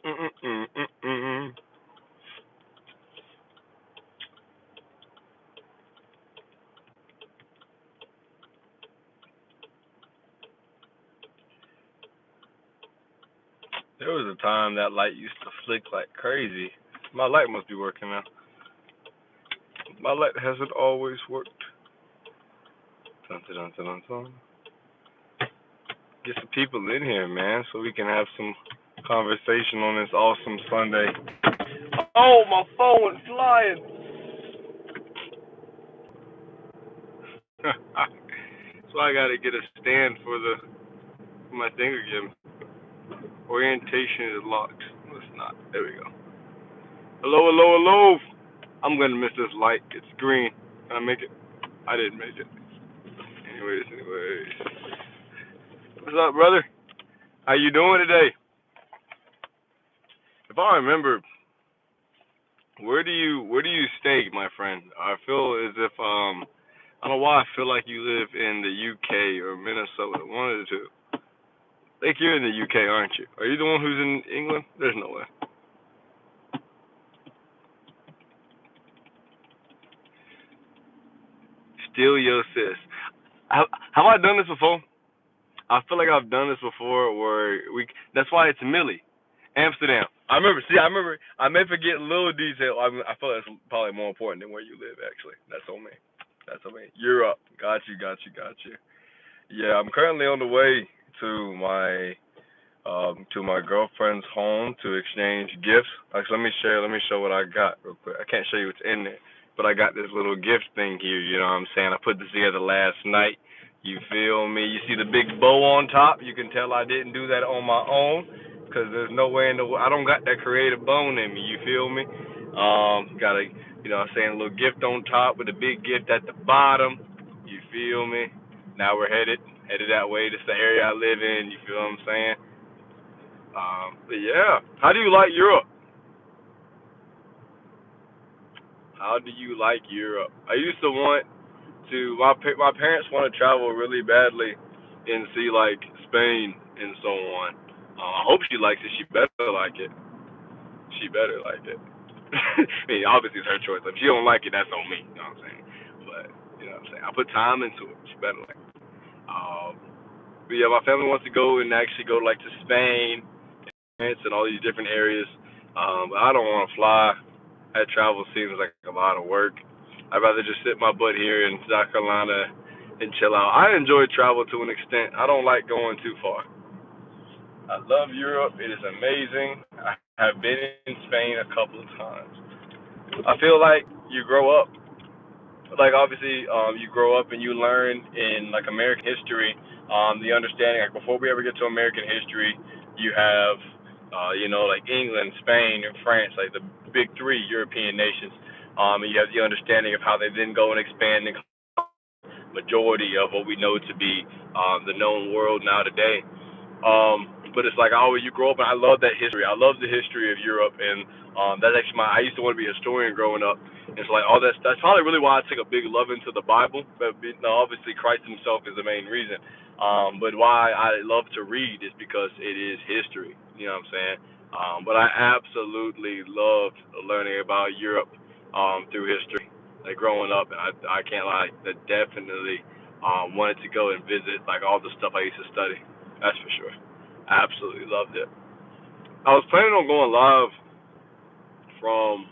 Mm-mm-mm-mm-mm. There was a time that light used to flick like crazy. My light must be working now. My light hasn't always worked. Dun, dun, dun, dun, dun. Get some people in here, man, so we can have some conversation on this awesome Sunday. Oh, my phone went flying. So I gotta get a stand for my thing again. Orientation is locked. No, it's not. There we go. Hello, hello, hello. I'm gonna miss this light. It's green. Can I make it? I didn't make it. Anyways. What's up, brother? How you doing today? If I remember, where do you stay, my friend? I feel as if I don't know why I feel like you live in the UK or Minnesota, one of the two. I think you're in the UK, aren't you? Are you the one who's in England? There's no way. Steal your sis. Have I done this before? I feel like I've done this before where that's why it's Millie. Amsterdam. I remember, see, I remember, I may forget little detail. I feel like it's probably more important than where you live, actually. That's on me. That's on me. You're up. Got you, got you, got you. Yeah, I'm currently on the way to my girlfriend's home to exchange gifts. Like, let me show what I got real quick. I can't show you what's in there, but I got this little gift thing here. You know what I'm saying? I put this together last night. You feel me? You see the big bow on top? You can tell I didn't do that on my own, cause there's no way in the I don't got that creative bone in me. You feel me? Got a I'm saying a little gift on top with a big gift at the bottom. You feel me? Now we're headed that way. This is the area I live in. You feel what I'm saying? But yeah, how do you like Europe? How do you like Europe? I used to want to. My parents want to travel really badly and see like Spain and so on. I hope she likes it. She better like it. She better like it. I mean, obviously it's her choice. If she don't like it, that's on me. You know what I'm saying? But you know what I'm saying. I put time into it. She better like it. But yeah, my family wants to go and actually go like to Spain and all these different areas. But I don't want to fly. That travel seems like a lot of work. I'd rather just sit my butt here in South Carolina and chill out. I enjoy travel to an extent. I don't like going too far. I love Europe. It is amazing. I have been in Spain a couple of times. I feel like you grow up. Like obviously, you grow up and you learn in like American history, the understanding. Like before we ever get to American history, you have, like England, Spain, and France, like the big three European nations. And you have the understanding of how they then go and expand and majority of what we know to be the known world now today. But it's like you grow up, and I love that history. I love the history of Europe, and that's actually I used to want to be a historian growing up. It's like all that's probably really why I take a big love into the Bible. But obviously Christ Himself is the main reason. But why I love to read is because it is history. You know what I'm saying? But I absolutely loved learning about Europe through history. Like growing up, and I can't lie, that definitely wanted to go and visit like all the stuff I used to study. That's for sure. I absolutely loved it. I was planning on going live from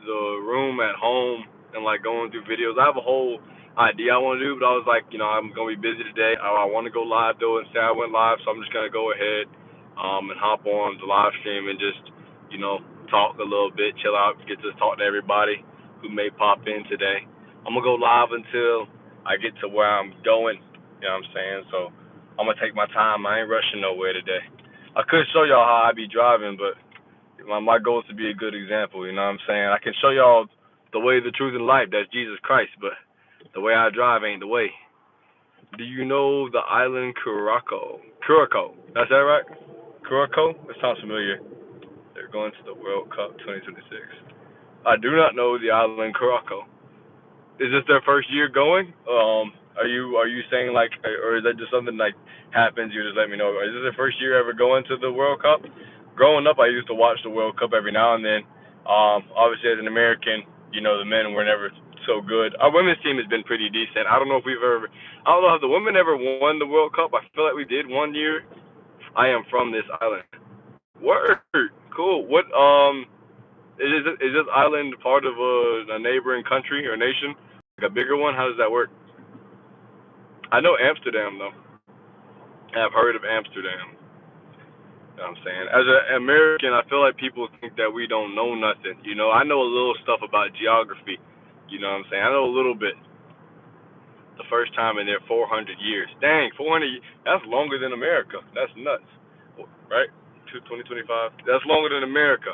the room at home and like going through videos. I have a whole idea I want to do, but I was like, I'm gonna be busy today. I want to go live though, and say I went live, so I'm just gonna go ahead and hop on the live stream and just talk a little bit, chill out, get to talk to everybody who may pop in today. I'm gonna go live until I get to where I'm going. You know what I'm saying? So I'm gonna take my time. I ain't rushing nowhere today. I could show y'all how I be driving, but my goal is to be a good example. You know what I'm saying? I can show y'all the way, the truth, and life. That's Jesus Christ. But the way I drive ain't the way. Do you know the island Curacao? Curacao. That's that right? Curacao? That sounds familiar. They're going to the World Cup 2026. I do not know the island Curacao. Is this their first year going? Are you saying like, or is that just something like happens? You just let me know. Is this their first year ever going to the World Cup? growing up, I used to watch the World Cup every now and then. Obviously, as an American, the men were never so good. Our women's team has been pretty decent. I don't know if we've ever, I don't know, have the women ever won the World Cup? I feel like we did one year. I am from this island. Word, cool. What is this island part of a neighboring country or nation, like a bigger one? How does that work? I know Amsterdam though. I've heard of Amsterdam. You know what I'm saying? As an American, I feel like people think that we don't know nothing. I know a little stuff about geography. You know what I'm saying? I know a little bit. The first time in their 400 years. Dang, 400. That's longer than America. That's nuts. Right? 2025. That's longer than America.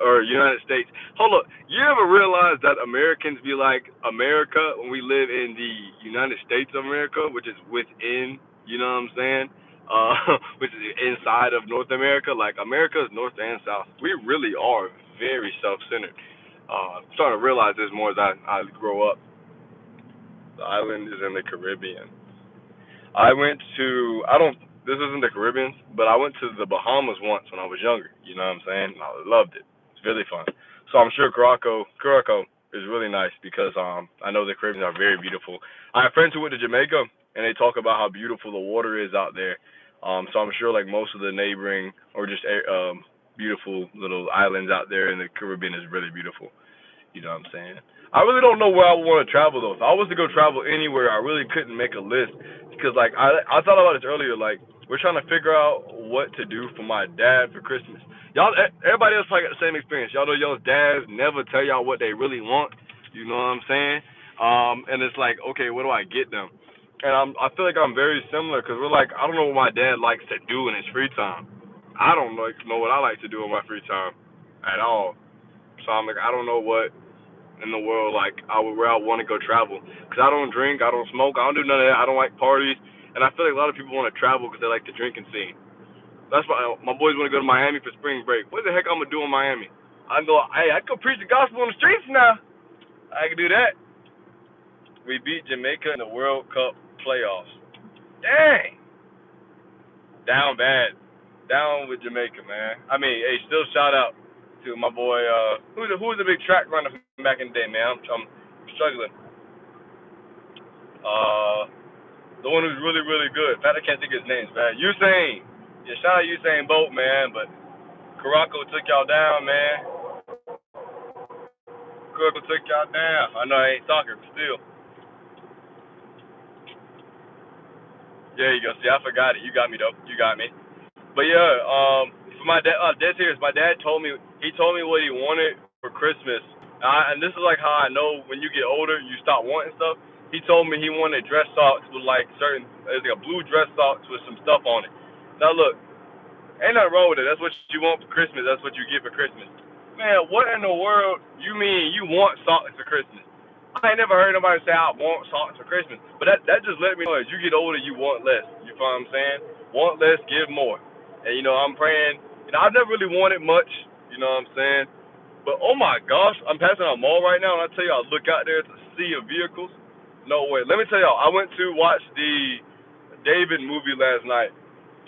Or United States. Hold up. You ever realize that Americans be like America when we live in the United States of America, which is within, you know what I'm saying? Which is inside of North America. Like America is north and south. We really are very self-centered. I'm starting to realize this more as I grow up. The island is in the Caribbean. I went to, I don't, this isn't the Caribbean, but I went to the Bahamas once when I was younger. You know what I'm saying? I loved it. It's really fun. So I'm sure Curacao is really nice because I know the Caribbean are very beautiful. I have friends who went to Jamaica and they talk about how beautiful the water is out there. So I'm sure like most of the neighboring or just beautiful little islands out there in the Caribbean is really beautiful. You know what I'm saying? I really don't know where I would want to travel though. If I was to go travel anywhere, I really couldn't make a list because like I thought about this earlier. Like we're trying to figure out what to do for my dad for Christmas. Y'all, everybody else probably got the same experience. Y'all know y'all's dads never tell y'all what they really want. You know what I'm saying? And it's like, okay, what do I get them? And I feel like I'm very similar because we're like, I don't know what my dad likes to do in his free time. I don't know what I like to do in my free time at all. So I'm like, I don't know what in the world like where I want to go travel because I don't drink, I don't smoke, I don't do none of that. I don't like parties, and I feel like a lot of people want to travel because they like the drinking scene. That's why my boys want to go to Miami for spring break. What the heck I'm gonna do in Miami? I go, hey, I can go preach the gospel on the streets now. I can do that. We beat Jamaica in the World Cup playoffs. Dang, down bad, down with Jamaica, man. I mean, hey, still shout out to my boy, who was a big track runner from back in the day, man. I'm struggling. The one who's really, really good. In fact, I can't think of his name, man. Usain. Yeah, shout out Usain Bolt, man. But Caraco took y'all down, man. Caraco took y'all down. I know I ain't soccer, but still. There you go. See, I forgot it. You got me, though. You got me. But yeah, for my dad, dead serious. My dad told me what he wanted for Christmas, and this is like how I know when you get older, you stop wanting stuff. He told me he wanted dress socks with like there's like a blue dress socks with some stuff on it. Now look, ain't nothing wrong with it. That's what you want for Christmas. That's what you get for Christmas. Man, what in the world you mean you want socks for Christmas? I ain't never heard nobody say I want socks for Christmas. But that just let me know as you get older, you want less. You know what I'm saying? Want less, give more. And I'm praying. I've never really wanted much. You know what I'm saying? But oh my gosh, I'm passing a mall right now, and I tell y'all, look out there, it's a sea of vehicles. No way. Let me tell y'all, I went to watch the David movie last night.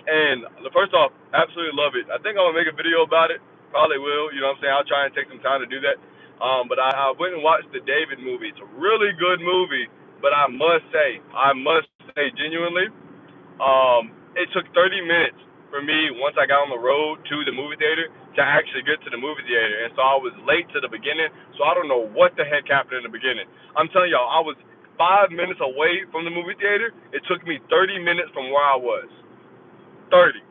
And first off, absolutely love it. I think I'm gonna make a video about it. Probably will. You know what I'm saying? I'll try and take some time to do that. But I went and watched the David movie. It's a really good movie. But I must say, genuinely, it took 30 minutes for me once I got on the road to the movie theater to actually get to the movie theater. And so I was late to the beginning. So I don't know what the heck happened in the beginning. I'm telling y'all, I was 5 minutes away from the movie theater. It took me 30 minutes from where I was. 30.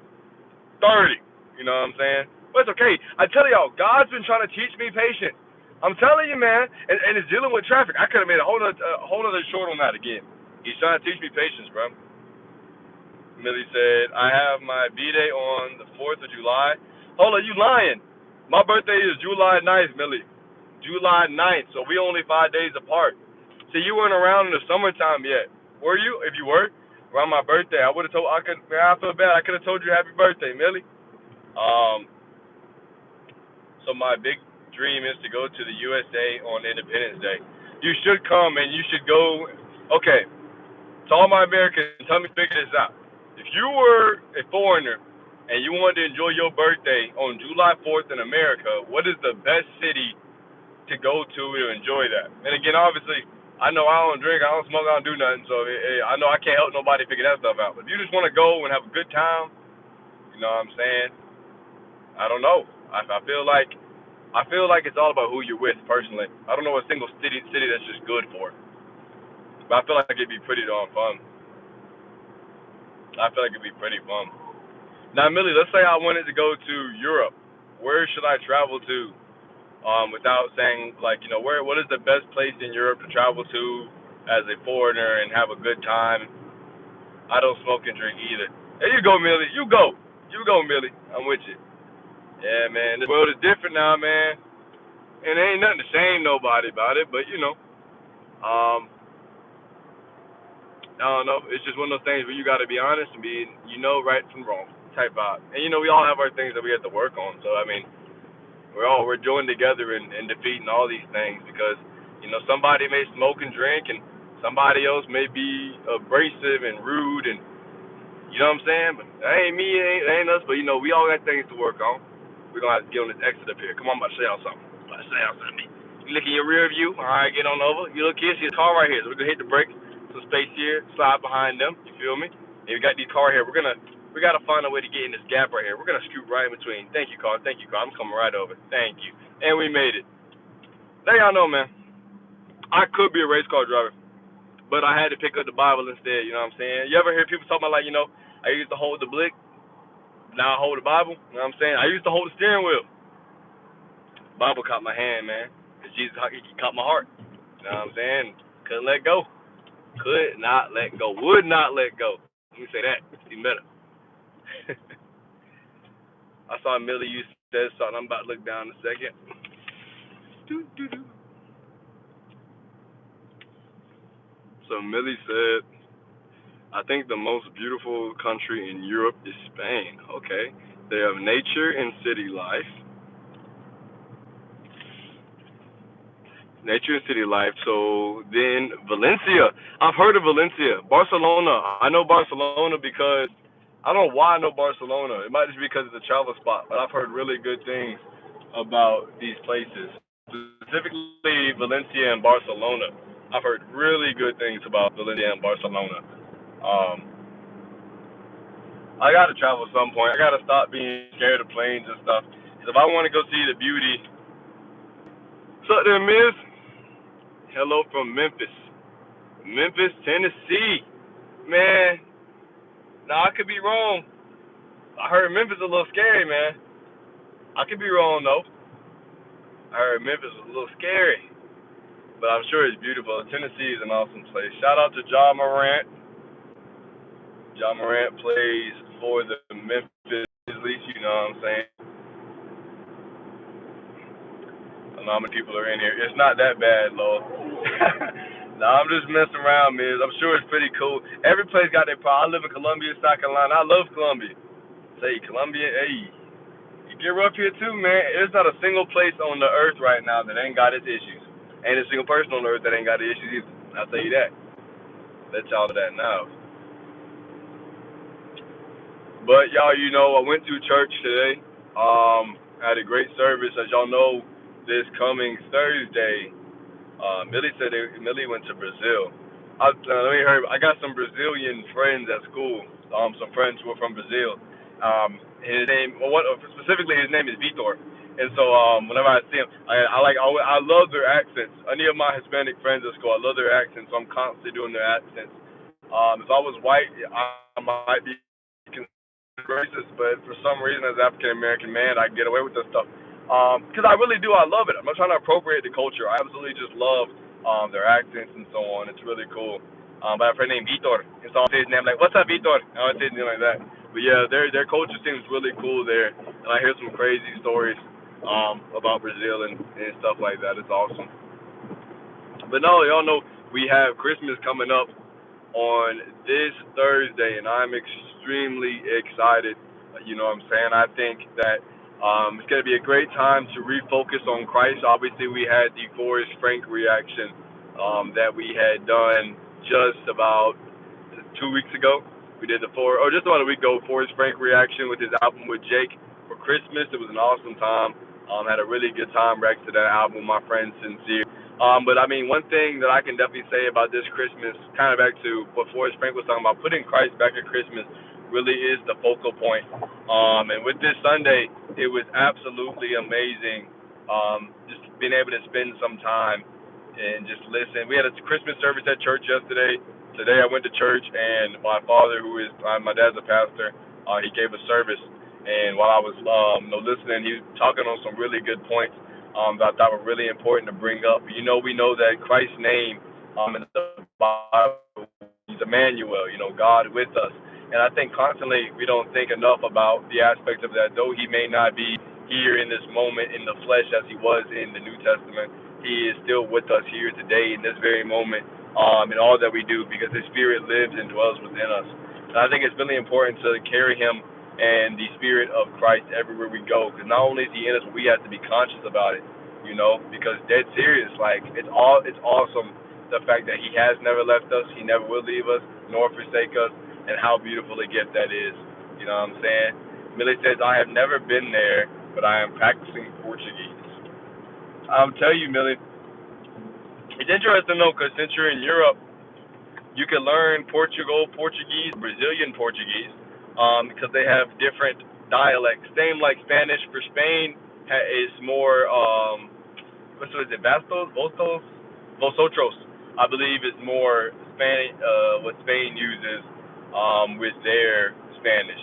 30. You know what I'm saying? But it's okay. I tell y'all, God's been trying to teach me patience. I'm telling you, man. And it's dealing with traffic. I could have made a whole other short on that again. He's trying to teach me patience, bro. Millie said, I have my B-Day on the 4th of July. Hold on, you lying. My birthday is July 9th, Millie. July 9th, so we only 5 days apart. See, you weren't around in the summertime yet. Were you? If you were, around my birthday, I would have told, I feel bad. I could have told you happy birthday, Millie. So my big dream is to go to the USA on Independence Day. You should come and you should go. Okay, to all my Americans, tell me figure this out. If you were a foreigner and you wanted to enjoy your birthday on July 4th in America, what is the best city to go to enjoy that? And again, obviously, I know I don't drink, I don't smoke, I don't do nothing, so I know I can't help nobody figure that stuff out. But if you just want to go and have a good time, you know what I'm saying? I don't know. I feel like it's all about who you're with. Personally, I don't know a single city that's just good for it, but I feel like it'd be pretty darn fun. I feel like it'd be pretty fun. Now, Millie, let's say I wanted to go to Europe. Where should I travel to? Without saying like, what is the best place in Europe to travel to as a foreigner and have a good time? I don't smoke and drink either. There you go, Millie. You go, Millie. I'm with you. Yeah, man. The world is different now, man. And there ain't nothing to shame nobody about it, but I don't know. It's just one of those things where you got to be honest and be, right from wrong type out. And we all have our things that we have to work on. So I mean, we're joined together in defeating all these things because somebody may smoke and drink and somebody else may be abrasive and rude and you know what I'm saying. But that ain't me, it ain't us. But we all got things to work on. We're gonna have to get on this exit up here. Come on, I'm about to show y'all something. You look in your rear view. All right, get on over. You look here, see the car right here. So we're gonna hit the brakes. Some space here, slide behind them. You feel me? And we got these car here. We gotta find a way to get in this gap right here. We're gonna scoot right in between. Thank you, car. I'm coming right over. Thank you. And we made it. Now y'all know, man. I could be a race car driver, but I had to pick up the Bible instead. You know what I'm saying? You ever hear people talking about like, I used to hold the blick, now I hold the Bible. You know what I'm saying? I used to hold the steering wheel. Bible caught my hand, man. Cause Jesus, he caught my heart. You know what I'm saying? Couldn't let go. Could not let go. Would not let go. Let me say that. Even better. I saw Millie, you said something. I'm about to look down in a second. So Millie said, I think the most beautiful country in Europe is Spain. Okay. They have nature and city life. So then Valencia. I've heard of Valencia. Barcelona. I know Barcelona because I don't know why I know Barcelona. It might just be because it's a travel spot, but I've heard really good things about these places, specifically Valencia and Barcelona. I've heard really good things about Valencia and Barcelona. I got to travel at some point. I got to stop being scared of planes and stuff. Because if I want to go see the beauty. What's up there, Miss? Hello from Memphis. Memphis, Tennessee. Man, now I could be wrong. I heard Memphis a little scary, man. I could be wrong, though. I heard Memphis was a little scary. But I'm sure it's beautiful. Tennessee is an awesome place. Shout out to John Morant. John Morant plays for the Memphis Grizzlies, you know what I'm saying? I don't know how many people are in here. It's not that bad, Lord. No, I'm just messing around, man. I'm sure it's pretty cool. Every place got their problem. I live in Columbia, South Carolina. I love Columbia. Say, Columbia, hey, you get rough here too, man. There's not a single place on the earth right now that ain't got its issues. Ain't a single person on the earth that ain't got the issues either. I'll tell you that. Let y'all know that now. But y'all, I went to church today. Had a great service. As y'all know, this coming Thursday, Millie went to Brazil. I got some Brazilian friends at school. Some friends who are from Brazil. His name, specifically, his name is Vitor. And so, whenever I see him, I love their accents. Any of my Hispanic friends at school, I love their accents. So I'm constantly doing their accents. If I was white, I might be racist, but for some reason, as an African American man, I get away with this stuff. Because I really do. I love it. I'm not trying to appropriate the culture. I absolutely just love their accents and so on. It's really cool. But I have a friend named Vitor, and so I'll say his name like, "What's up, Vitor?" I don't say anything like that. But yeah, their culture seems really cool there, and I hear some crazy stories about Brazil and stuff like that. It's awesome. But no, y'all know we have Christmas coming up on this Thursday, and I'm extremely excited. You know what I'm saying? I think that it's going to be a great time to refocus on Christ. Obviously, we had the Forrest Frank reaction that we had done just about 2 weeks ago. We did just about a week ago, Forrest Frank reaction with his album with Jake for Christmas. It was an awesome time. Had a really good time reacting to that album, my friend Sincere. But I mean, one thing that I can definitely say about this Christmas, kind of back to what Forrest Frank was talking about, putting Christ back at Christmas really is the focal point. And with this Sunday, it was absolutely amazing. Just being able to spend some time and just listen. We had a Christmas service at church yesterday. Today I went to church, and my father, who is my dad's a pastor, he gave a service. And while I was listening, he was talking on some really good points that I thought were really important to bring up. We know that Christ's name in the Bible is Emmanuel, God with us. And I think constantly we don't think enough about the aspect of that. Though he may not be here in this moment in the flesh as he was in the New Testament, he is still with us here today in this very moment in all that we do, because his spirit lives and dwells within us. And I think it's really important to carry him and the spirit of Christ everywhere we go, because not only is he in us, but we have to be conscious about it, because dead serious, like it's awesome the fact that he has never left us, he never will leave us nor forsake us, and how beautiful a gift that is. You know what I'm saying? Millie says, I have never been there, but I am practicing Portuguese. I'll tell you, Millie, it's interesting though, because since you're in Europe, you can learn Portuguese, Brazilian Portuguese, because they have different dialects. Same like Spanish for Spain is more, what is it, Vosotros, I believe is more Spanish, what Spain uses with their Spanish,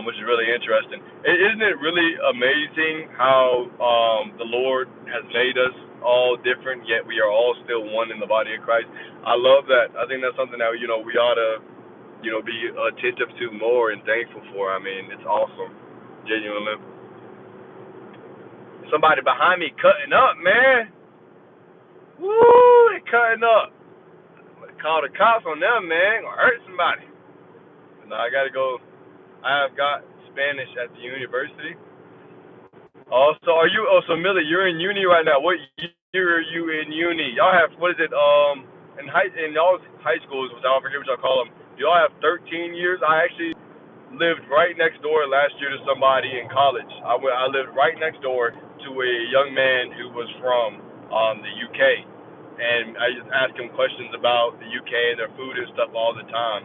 which is really interesting. Isn't it really amazing how the Lord has made us all different, yet we are all still one in the body of Christ? I love that. I think that's something that we ought to be attentive to more and thankful for. I mean, it's awesome, genuinely. Somebody behind me cutting up, man. Woo, they cutting up. Call the cops on them, man. Gonna hurt somebody. No, I gotta go. I have got Spanish at the university. Also, so Millie, you're in uni right now. What year are you in uni? Y'all have, what is it, in y'all's high schools, which I don't forget what y'all call them, do y'all have 13 years? I actually lived right next door last year to somebody in college. I lived right next door to a young man who was from the UK. And I just asked him questions about the UK and their food and stuff all the time.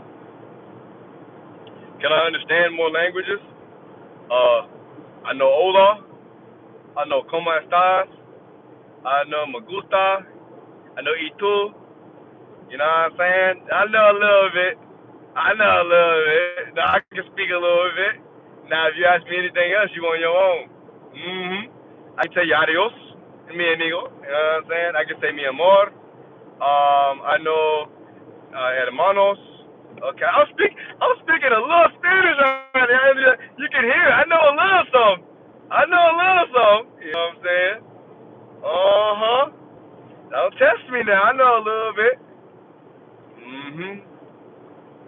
Can I understand more languages? I know hola. I know como estas. I know me gusta. I know y tú. You know what I'm saying? I know a little bit. Now I can speak a little bit. Now if you ask me anything else, you on your own. I can tell you adios, mi amigo. You know what I'm saying? I can say mi amor. I know hermanos. Okay, I'm speaking a little Spanish right now. You can hear it. I know a little something. You know what I'm saying? Don't test me now. I know a little bit.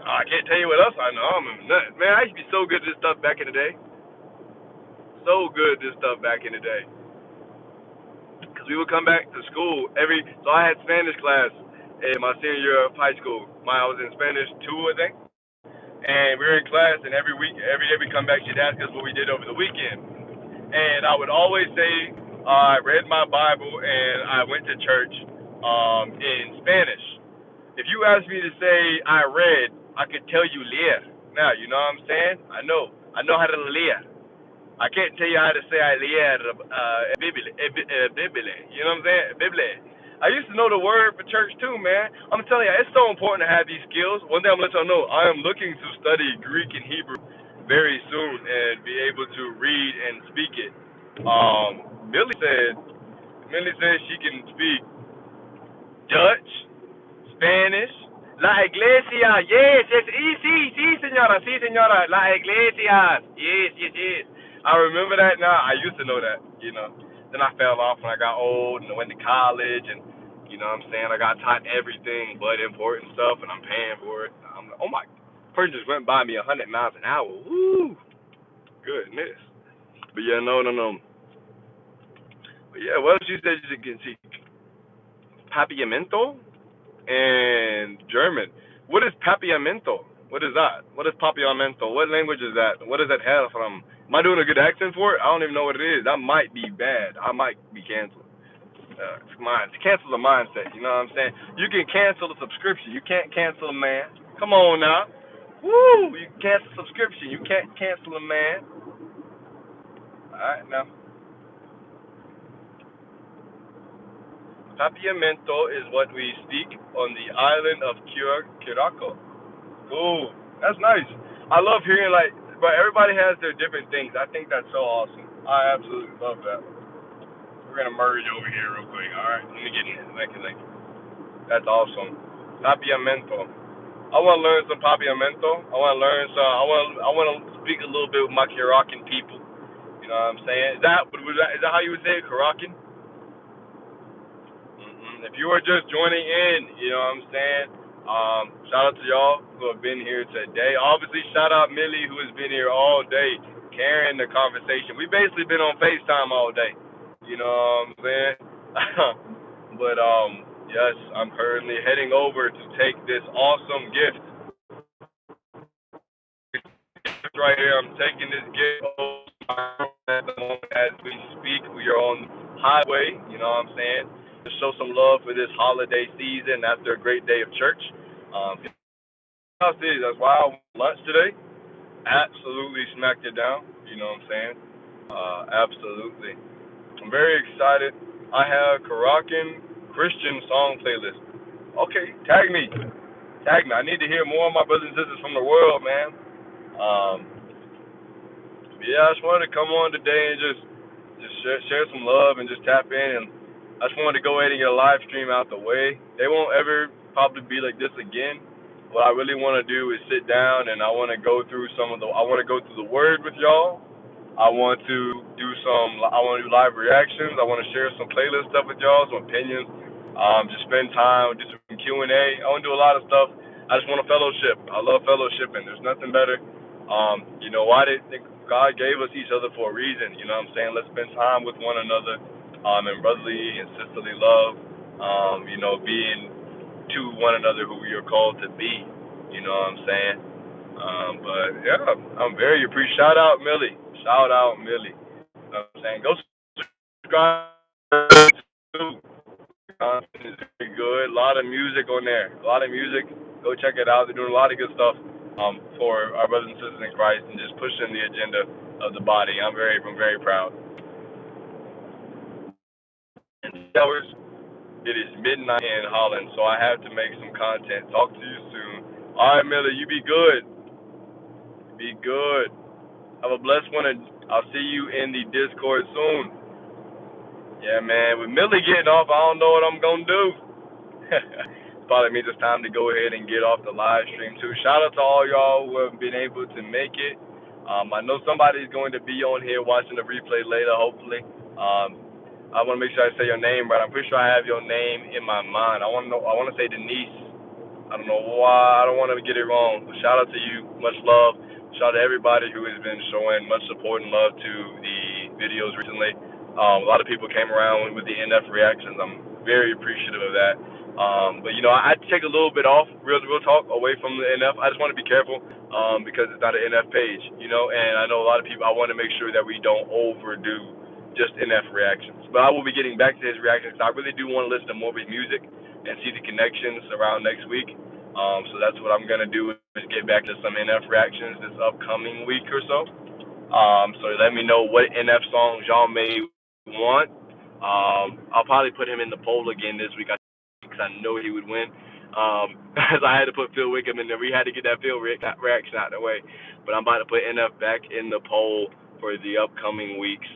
I can't tell you what else I know. Man, I used to be so good at this stuff back in the day. Because we would come back to school so I had Spanish class in my senior year of high school. I was in Spanish 2, I think. And we were in class, and every day we come back, she'd ask us what we did over the weekend. And I would always say, I read my Bible and I went to church in Spanish. If you ask me to say I read, I could tell you leer. Now, you know what I'm saying? I know how to leer. I can't tell you how to say I leer Bible. You know what I'm saying? Bible. I used to know the word for church too, man. I'm telling you, it's so important to have these skills. One thing I'm going to let y'all know, I am looking to study Greek and Hebrew very soon and be able to read and speak it. Millie said she can speak Dutch, Spanish, La Iglesia. Yes, sí, señora. La Iglesia. Yes. I remember that now. I used to know that, Then I fell off when I got old and I went to college, and you know what I'm saying, I got taught everything but important stuff, and I'm paying for it. I'm like, oh my, person just went by me 100 miles an hour. Woo, goodness. But yeah, no. But yeah, what else you said you can see? Papiamento and German. What is papiamento? What is that? What is papiamento? What language is that? What does that have from? Am I doing a good accent for it? I don't even know what it is. That might be bad. I might be canceled. Cancel the mindset. You know what I'm saying? You can cancel a subscription. You can't cancel a man. Come on now. Woo! You can cancel subscription. You can't cancel a man. All right now. Papiamento is what we speak on the island of Curaçao. Ooh, that's nice. I love hearing but everybody has their different things. I think that's so awesome. I absolutely love that. We're gonna merge over here real quick. All right, let me get in. Like, that's awesome. Papiamento. I want to learn some papiamento. I want to learn some. I want to speak a little bit with my Curaçao people. You know what I'm saying? Is that how you would say it, Curaçao? If you are just joining in, you know what I'm saying? Shout out to y'all who have been here today. Obviously, shout out Millie who has been here all day carrying the conversation. We've basically been on FaceTime all day. You know what I'm saying? But yes, I'm currently heading over to take this awesome gift right here. I'm taking this gift at the moment as we speak. We are on highway. You know what I'm saying? To show some love for this holiday season after a great day of church. That's why I went to lunch today. Absolutely smacked it down. You know what I'm saying? Absolutely. I'm very excited. I have Karakin Christian song playlist. Okay, tag me. Tag me. I need to hear more of my brothers and sisters from the world, man. Yeah, I just wanted to come on today and just share some love and just tap in. And I just wanted to go ahead and get a live stream out the way. They won't ever probably be like this again. What I really want to do is sit down and I want to go through I want to go through the word with y'all. I want to I want to do live reactions. I want to share some playlist stuff with y'all, some opinions. Just spend time, do some Q&A. I want to do a lot of stuff. I just want to fellowship. I love fellowshipping. There's nothing better. You know, why did God gave us each other for a reason? You know what I'm saying? Let's spend time with one another, in brotherly and sisterly love. You know, being to one another who we are called to be. You know what I'm saying? But yeah, I'm very appreciative. Shout out Millie. Shout out Millie. You know what I'm saying? Go subscribe too. Content is very good. A lot of music on there. A lot of music. Go check it out. They're doing a lot of good stuff for our brothers and sisters in Christ and just pushing the agenda of the body. I'm very proud. And hours. It is midnight in Holland, so I have to make some content. Talk to you soon. All right, Millie, you be good. Be good. Have a blessed one, and I'll see you in the Discord soon. Yeah, man. With Millie getting off, I don't know what I'm going to do. Probably means it's time to go ahead and get off the live stream, too. Shout out to all y'all who have been able to make it. I know somebody's going to be on here watching the replay later, hopefully. I want to make sure I say your name right. I'm pretty sure I have your name in my mind. I want to say Denise. I don't know why. I don't want to get it wrong. But shout out to you. Much love. Shout out to everybody who has been showing much support and love to the videos recently. A lot of people came around with the NF reactions. I'm very appreciative of that. But you know, I take a little bit off, real talk, away from the NF. I just want to be careful because it's not an NF page, you know. And I know a lot of people. I want to make sure that we don't overdo just NF reactions. But I will be getting back to his reactions. I really do want to listen to more of his music and see the connections around next week. So that's what I'm gonna do is get back to some NF reactions this upcoming week or so. So let me know what NF songs y'all may want. I'll probably put him in the poll again this week because I know he would win. As I had to put Phil Wickham in there, we had to get that Phil reaction out of the way. But I'm about to put NF back in the poll for the upcoming weeks.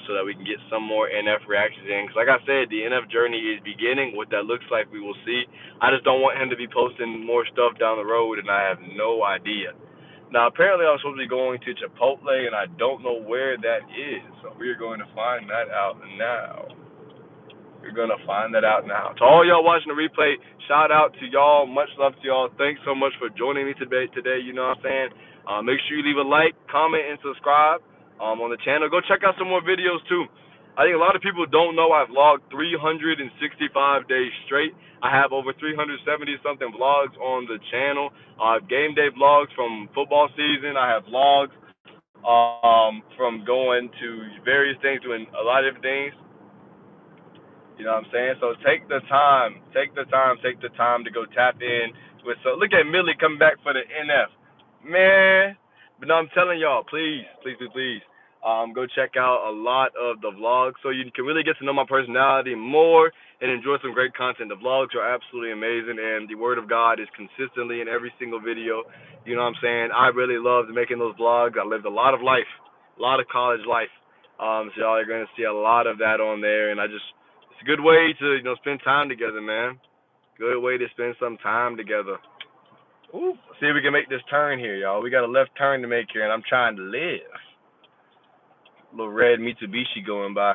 So that we can get some more NF reactions in. Because like I said, the NF journey is beginning. What that looks like, we will see. I just don't want him to be posting more stuff down the road, and I have no idea. Now, apparently, I'm supposed to be going to Chipotle, and I don't know where that is. So we're going to find that out now. We're going to find that out now. To all y'all watching the replay, shout out to y'all. Much love to y'all. Thanks so much for joining me today. You know what I'm saying? Make sure you leave a like, comment, and subscribe on the channel. Go check out some more videos, too. I think a lot of people don't know I've vlogged 365 days straight. I have over 370 something vlogs on the channel. Game day vlogs from football season. I have vlogs from going to various things, doing a lot of different things. You know what I'm saying? So take the time to go tap in with. So look at Millie coming back for the NF, man. But no, I'm telling y'all, please, please, please, please, go check out a lot of the vlogs so you can really get to know my personality more and enjoy some great content. The vlogs are absolutely amazing, and the Word of God is consistently in every single video. You know what I'm saying? I really loved making those vlogs. I lived a lot of life, a lot of college life. So y'all are gonna see a lot of that on there, and it's a good way to spend time together, man. Good way to spend some time together. Ooh, see if we can make this turn here, y'all. We got a left turn to make here, and I'm trying to live. Little red Mitsubishi going by.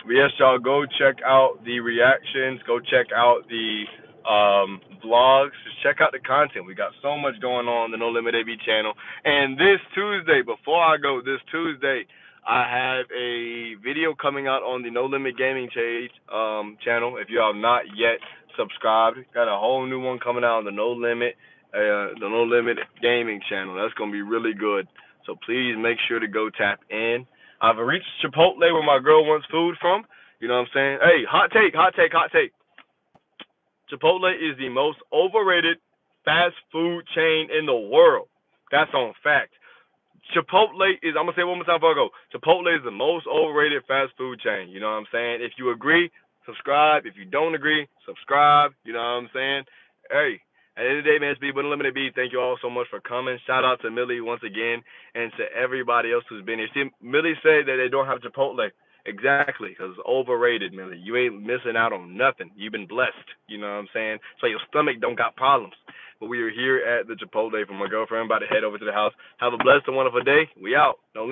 But yes, y'all, go check out the reactions. Go check out the vlogs. Just check out the content. We got so much going on the No Limit AB channel. And this Tuesday, before I go, this Tuesday, I have a video coming out on the No Limit Gaming channel. If you have not yet subscribed, got a whole new one coming out on the No Limit Gaming channel. That's gonna be really good. So please make sure to go tap in. I've reached Chipotle where my girl wants food from. You know what I'm saying? Hey, hot take, hot take, hot take. Chipotle is the most overrated fast food chain in the world. That's on fact. Chipotle is, I'm going to say it one more time before I go. Chipotle is the most overrated fast food chain. You know what I'm saying? If you agree, subscribe. If you don't agree, subscribe. You know what I'm saying? Hey, at the end of the day, man, it's B with Unlimited B. Thank you all so much for coming. Shout out to Millie once again and to everybody else who's been here. See, Millie said that they don't have Chipotle. Exactly, because it's overrated, Millie. You ain't missing out on nothing. You've been blessed. You know what I'm saying? So your stomach don't got problems. But we are here at the Chipotle for my girlfriend. I'm about to head over to the house. Have a blessed and wonderful day. We out. Don't